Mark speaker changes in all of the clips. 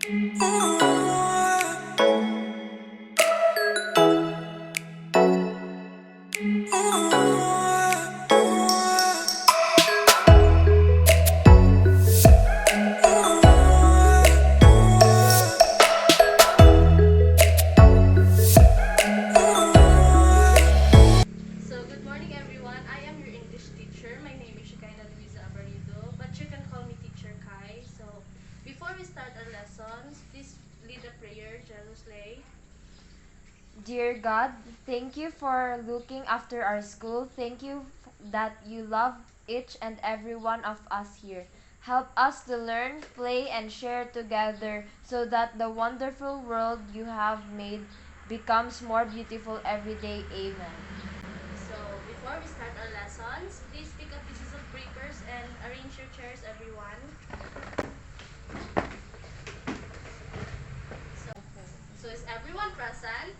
Speaker 1: So, good morning everyone. I am your English teacher. My name is but you can call me Teacher Kai. So, before we start our lessons, please lead a prayer, Jerusalem.
Speaker 2: Dear God, thank you for looking after our school. Thank you that you love each and every one of us here. Help us to learn, play, and share together so that the wonderful world you have made becomes more beautiful every day. Amen.
Speaker 1: So, before we start our lessons, please pick up pieces of papers and arrange your chairs, everyone. So, so is everyone present?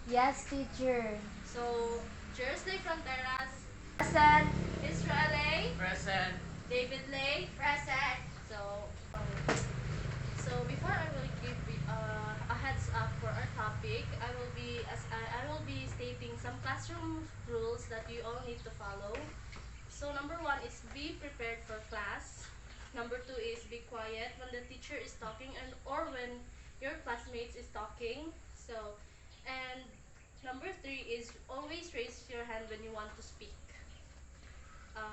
Speaker 2: Yes, teacher.
Speaker 1: So, Jerusalem Fronteras,
Speaker 2: Present.
Speaker 1: Israel A,
Speaker 3: Present.
Speaker 1: David Lay, present. So before I will give a heads up for our topic, I will be stating some classroom rules that you all need to follow. So number 1 is be prepared for class. Number 2 is be quiet when the teacher is talking and or when your classmates is talking. And number 3 is always raise your hand when you want to speak.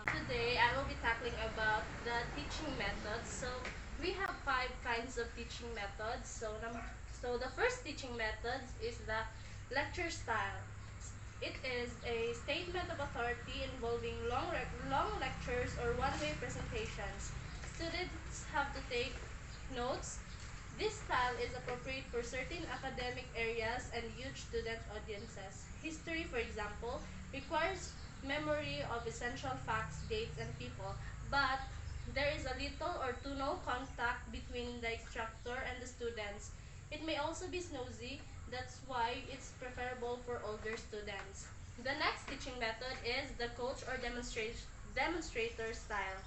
Speaker 1: Today, I will be tackling about the teaching methods. So, we have 5 kinds of teaching methods. So the first teaching method is the lecture style. It is a statement of authority involving long lectures or one-way presentations. Students have to take notes. This style is appropriate for certain academic areas and huge student audiences. History, for example, requires memory of essential facts, dates, and people, but there is a little or to no contact between the instructor and the students. It may also be nosy, that's why it's preferable for older students. The next teaching method is the coach or demonstrator style.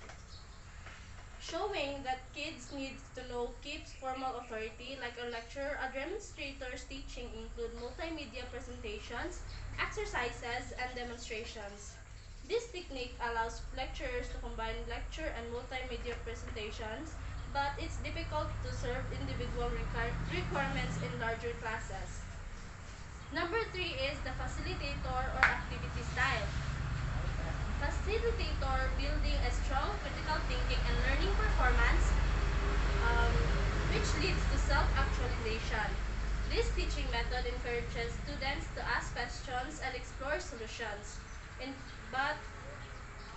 Speaker 1: Showing that kids need to know keeps formal authority like a lecturer. A demonstrator's teaching include multimedia presentations, exercises, and demonstrations. This technique allows lecturers to combine lecture and multimedia presentations, but it's difficult to serve individual requirements in larger classes. Number 3 is the facilitator or activity style. Facilitator building a strong critical thinking and learning performance, um, which leads to self-actualization. This teaching method encourages students to ask questions and explore solutions, but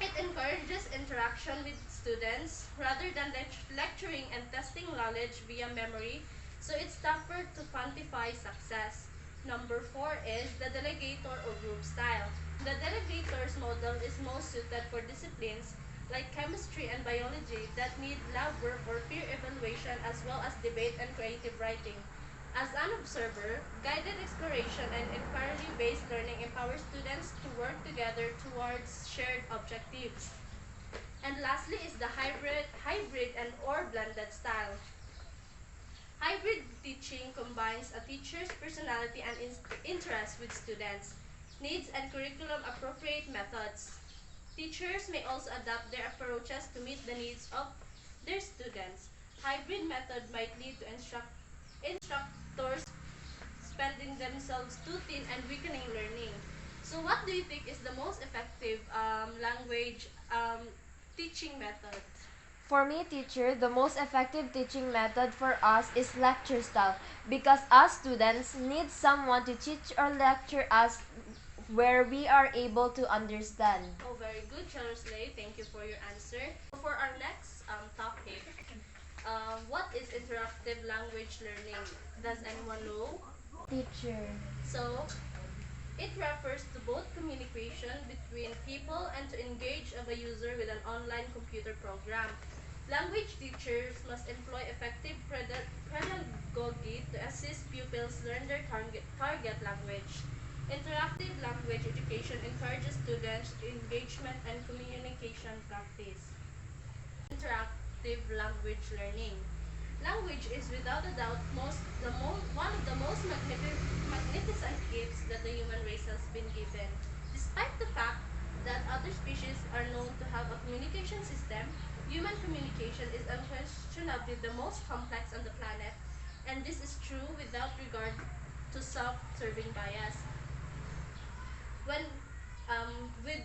Speaker 1: it encourages interaction with students rather than lecturing and testing knowledge via memory, so it's tougher to quantify success. Number 4 is the delegator or group style. The delegator's model is most suited for disciplines like chemistry and biology that need lab work or peer evaluation as well as debate and creative writing. As an observer, guided exploration and inquiry-based learning empowers students to work together towards shared objectives. And lastly is the hybrid and or blended style. Hybrid teaching combines a teacher's personality and interest with students' needs and curriculum appropriate methods. Teachers may also adapt their approaches to meet the needs of their students. Hybrid method might lead to instructors spending themselves too thin and weakening learning. So what do you think is the most effective language teaching method?
Speaker 2: For me, teacher, the most effective teaching method for us is lecture style because us students need someone to teach or lecture us where we are able to understand.
Speaker 1: Oh, very good, Charlotte. Thank you for your answer. For our next topic, what is interactive language learning? Does anyone know?
Speaker 2: Teacher.
Speaker 1: So, it refers to both communication between people and to engage of a user with an online computer program. Language teachers must employ effective pedagogy to assist pupils learn their target language. Interactive language education encourages students engagement and communication practice. Interactive language learning. Language is without a doubt one of the most magnificent gifts that the human race has been given. Despite the fact that other species are known to have a communication system, human communication is unquestionably the most complex on the planet, and this is true without regard to self-serving bias. When with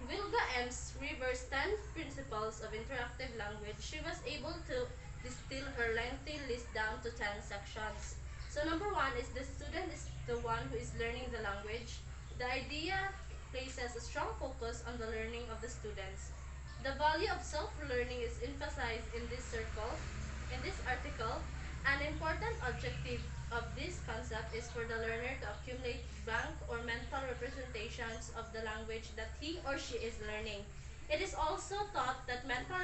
Speaker 1: Wilga M's River's 10 Principles of Interactive Language, she was able to distill her lengthy list down to 10 sections. So number one is the student is the one who is learning the language. The idea places a strong focus on the learning of the students. The value of self-learning is emphasized in this article. An important objective of this concept is for the learner to accumulate blank or mental representations of the language that he or she is learning. It is also thought that mental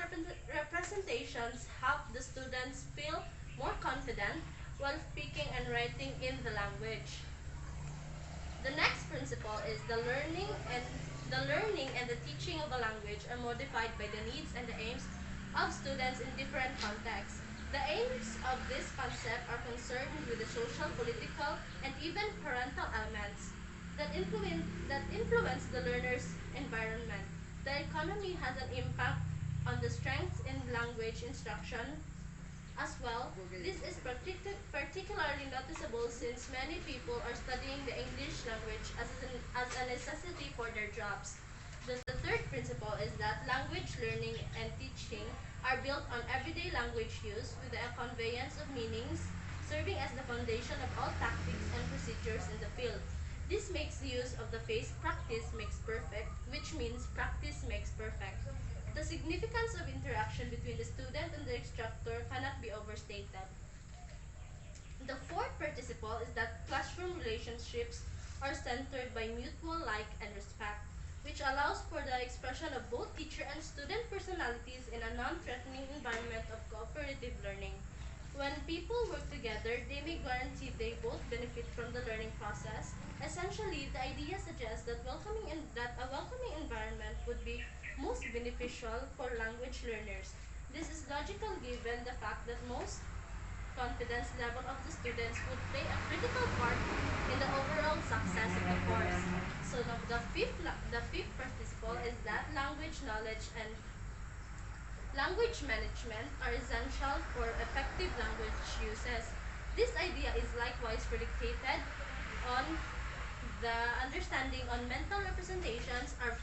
Speaker 1: representations help the students feel more confident while speaking and writing in the language. The next principle is the learning and the teaching of a language are modified by the needs and the aims of students in different contexts. The aims of this concept are concerned with the social, political, and even parental elements that influence the learner's environment. The economy has an impact on the strengths in language instruction as well. This is particularly noticeable since many people are studying the English language as a necessity for their jobs. The third principle is that language learning and teaching are built on everyday language use with the conveyance of meanings serving as the foundation of all tactics and procedures in the field. This makes use of the phrase practice makes perfect, which means practice makes perfect. The significance of interaction between the student and the instructor cannot be overstated. The fourth participle is that classroom relationships are centered by mutual like and respect, which allows for the expression of both teacher and student personalities in a non-threatening environment of cooperative learning. When people work together, they may guarantee they both benefit from the learning process. Essentially, the idea suggests that a welcoming environment would be most beneficial for language learners. This is logical given the fact that most confidence level of the students would play a critical part in the overall success of the course. So now the fifth principle is that language knowledge and language management are essential for effective language uses. This idea is likewise predicated on the understanding on mental representations are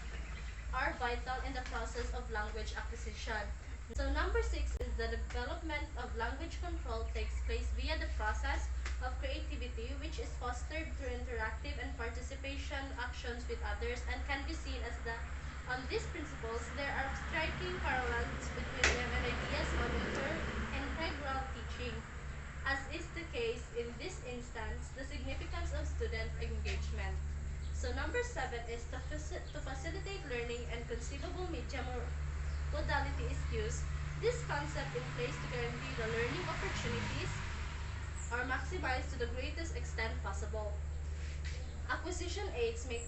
Speaker 1: vital in the process of language acquisition. So number six is the development of language control takes place via the process of creativity, which is fostered through interactive and participation actions with others and can be seen as the on these principles, there are striking parallels between them and ideas of integral teaching. As is the case in this instance, the significance of student engagement. So number seven is to facilitate learning and conceivable media modality is used. This concept in place to guarantee the learning opportunities are maximized to the greatest extent possible. Acquisition aids may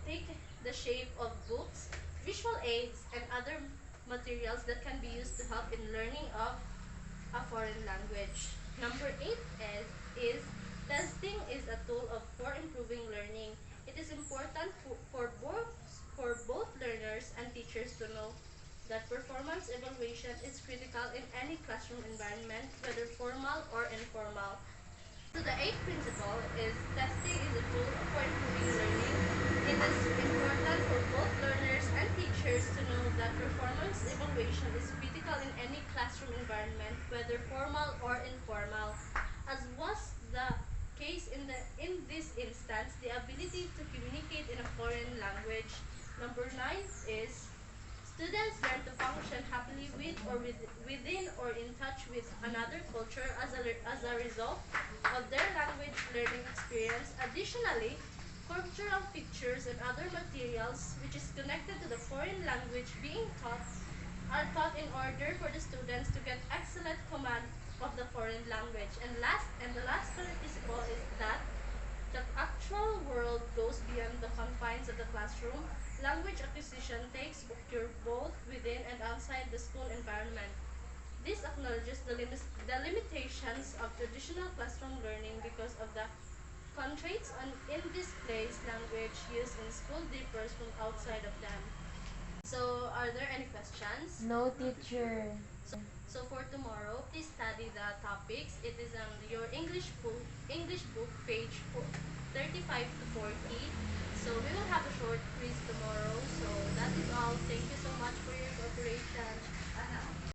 Speaker 1: take the shape of books, visual aids, and other materials that can be used to help in learning of a foreign language. Number eight is testing is a tool for improving learning. It is important for both learners and teachers to know that performance evaluation is critical in any classroom environment, whether formal or informal. So the eighth principle is testing is a tool for improving learning. It is important for both learners and teachers to know that performance evaluation is critical in any classroom environment, whether formal or informal. As was the case in this instance, the ability to communicate in a foreign language. Number nine is students learn to function happily within or in touch with another culture as a result of their language learning experience. Additionally, cultural pictures and other materials which is connected to the foreign language being taught are taught in order for the students to get excellent command of the foreign language. And the last principle is that the actual world goes beyond the confines of the classroom. Language acquisition takes occur both within and outside the school environment. This acknowledges the limitations of traditional classroom learning because of the constraints on in displays language used in school differs from outside of them. So, are there any questions?
Speaker 2: No, teacher.
Speaker 1: So for tomorrow, please study the topics. It is on your English book page 35 to 40. So we will have a short quiz tomorrow. So that is all. Thank you so much for your cooperation.